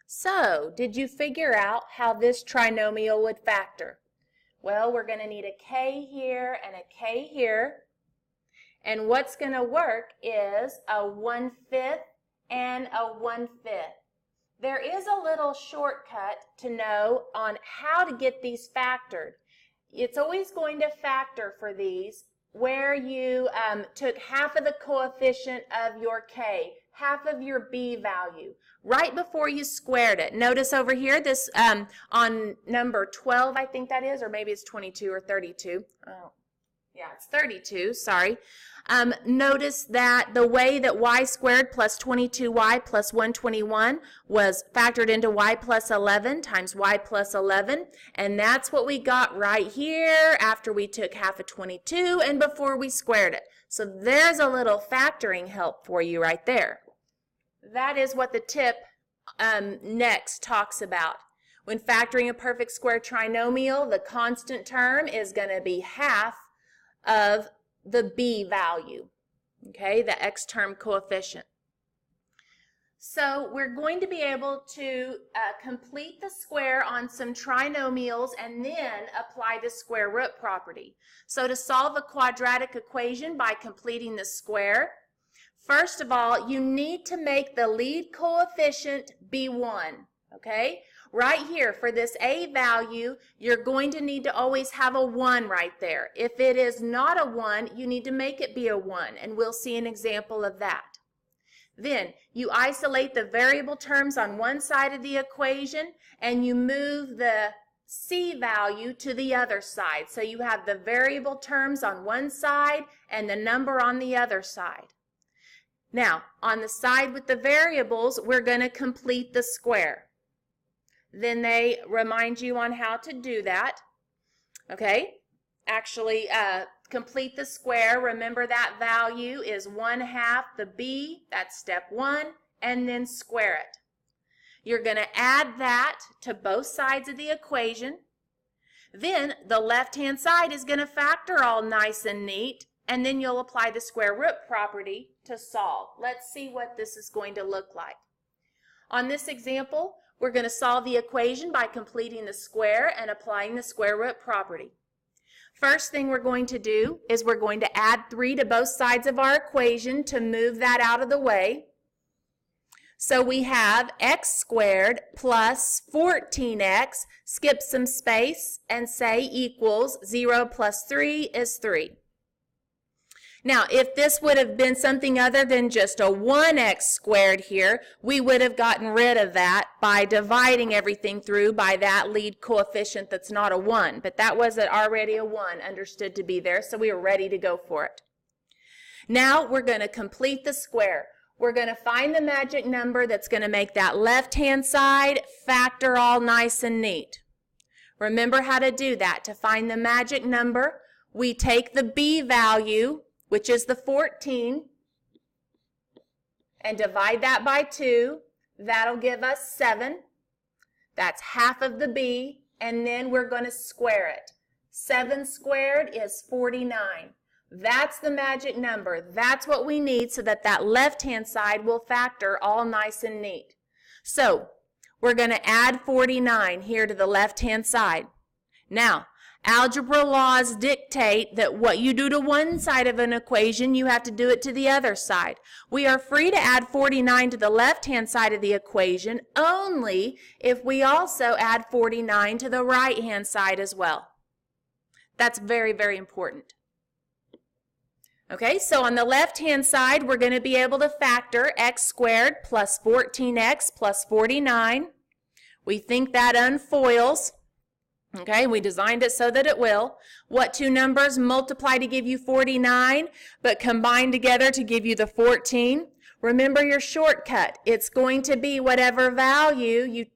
So, did you figure out how this trinomial would factor? Well, we're going to need a k here and a k here. And what's going to work is a 1/5 and a 1/5. There is a little shortcut to know on how to get these factored. It's always going to factor for these where you took half of the coefficient of your k, half of your b value, right before you squared it. Notice over here, this on number 12, I think that is, or maybe it's 22 or 32. Oh, yeah, it's 32, sorry. Notice that the way that y squared plus 22y plus 121 was factored into y plus 11 times y plus 11, and that's what we got right here after we took half of 22 and before we squared it. So there's a little factoring help for you right there. That is what the tip next talks about. When factoring a perfect square trinomial, the constant term is going to be half of the b value, okay, the x term coefficient. So we're going to be able to complete the square on some trinomials and then apply the square root property. So to solve a quadratic equation by completing the square, first of all, you need to make the lead coefficient be 1, okay? Right here, for this a value, you're going to need to always have a 1 right there. If it is not a 1, you need to make it be a 1, and we'll see an example of that. Then, you isolate the variable terms on one side of the equation, and you move the c value to the other side. So you have the variable terms on one side and the number on the other side. Now, on the side with the variables, we're going to complete the square. Then they remind you on how to do that. Okay, actually complete the square. Remember that value is 1/2 the b, that's step 1, and then square it. You're going to add that to both sides of the equation. Then the left-hand side is going to factor all nice and neat, and then you'll apply the square root property to solve. Let's see what this is going to look like. On this example, we're going to solve the equation by completing the square and applying the square root property. First thing we're going to do is we're going to add 3 to both sides of our equation to move that out of the way. So we have x squared plus 14x, skip some space, and say equals 0 plus 3 is 3. Now, if this would have been something other than just a 1x squared here, we would have gotten rid of that by dividing everything through by that lead coefficient that's not a 1. But that was already a 1, understood to be there, so we were ready to go for it. Now, we're going to complete the square. We're going to find the magic number that's going to make that left-hand side factor all nice and neat. Remember how to do that. To find the magic number, we take the b value, which is the 14, and divide that by 2. That'll give us 7. That's half of the b, and then we're going to square it. 7 squared is 49. That's the magic number. That's what we need so that that left-hand side will factor all nice and neat. So we're going to add 49 here to the left-hand side. Now, algebra laws dictate that what you do to one side of an equation, you have to do it to the other side. We are free to add 49 to the left-hand side of the equation only if we also add 49 to the right-hand side as well. That's very, very important. Okay, so on the left-hand side, we're going to be able to factor x squared plus 14x plus 49. We think that unfoils. Okay, we designed it so that it will. What two numbers multiply to give you 49, but combine together to give you the 14? Remember your shortcut. It's going to be whatever value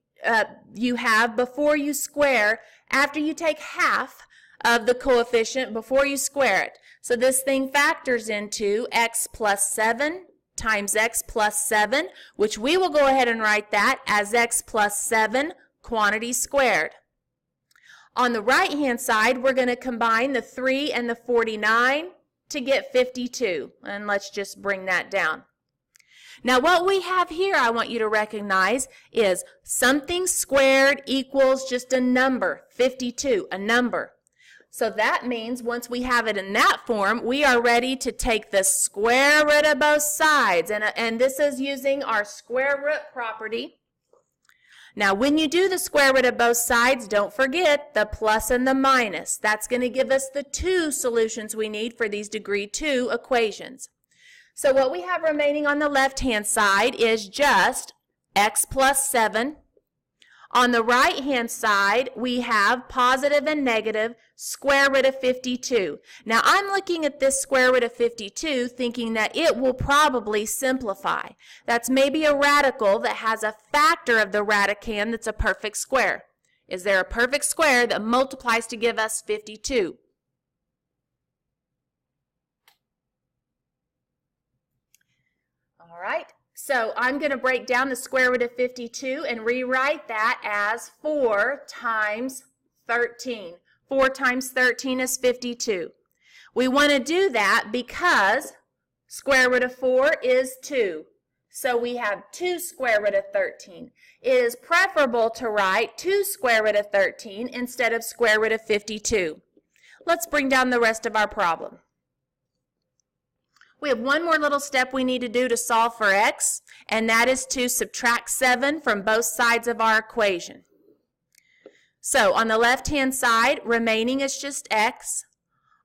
you have before you square, after you take half of the coefficient before you square it. So this thing factors into x plus 7 times x plus 7, which we will go ahead and write that as x plus 7 quantity squared. On the right-hand side, we're going to combine the 3 and the 49 to get 52. And let's just bring that down. Now what we have here, I want you to recognize, is something squared equals just a number, 52, a number. So that means once we have it in that form, we are ready to take the square root of both sides. And this is using our square root property. Now when you do the square root of both sides, don't forget the plus and the minus. That's going to give us the 2 solutions we need for these degree 2 equations. So what we have remaining on the left-hand side is just x plus 7. On the right-hand side, we have positive and negative square root of 52. Now, I'm looking at this square root of 52 thinking that it will probably simplify. That's maybe a radical that has a factor of the radicand that's a perfect square. Is there a perfect square that multiplies to give us 52? All right. So I'm going to break down the square root of 52 and rewrite that as 4 times 13. 4 times 13 is 52. We want to do that because square root of 4 is 2. So we have 2 square root of 13. It is preferable to write 2 square root of 13 instead of square root of 52. Let's bring down the rest of our problem. We have one more little step we need to do to solve for x, and that is to subtract 7 from both sides of our equation. So on the left-hand side, remaining is just x.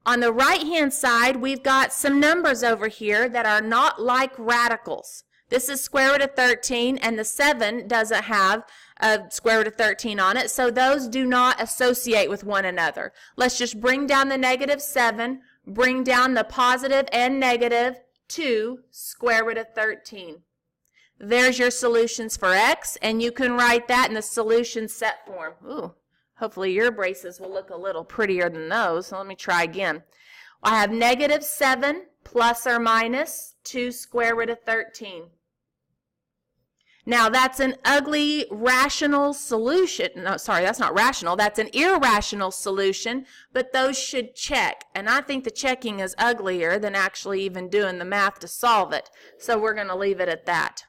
On the right-hand side, we've got some numbers over here that are not like radicals. This is square root of 13, and the 7 doesn't have a square root of 13 on it, so those do not associate with one another. Let's just bring down the negative 7, bring down the positive and negative to square root of 13. There's your solutions for x, and you can write that in the solution set form. Ooh, hopefully your braces will look a little prettier than those. So let me try again. I have negative 7 plus or minus 2 square root of 13. Now that's an ugly rational solution. No, sorry, that's not rational. That's an irrational solution, but those should check. And I think the checking is uglier than actually even doing the math to solve it. So we're going to leave it at that.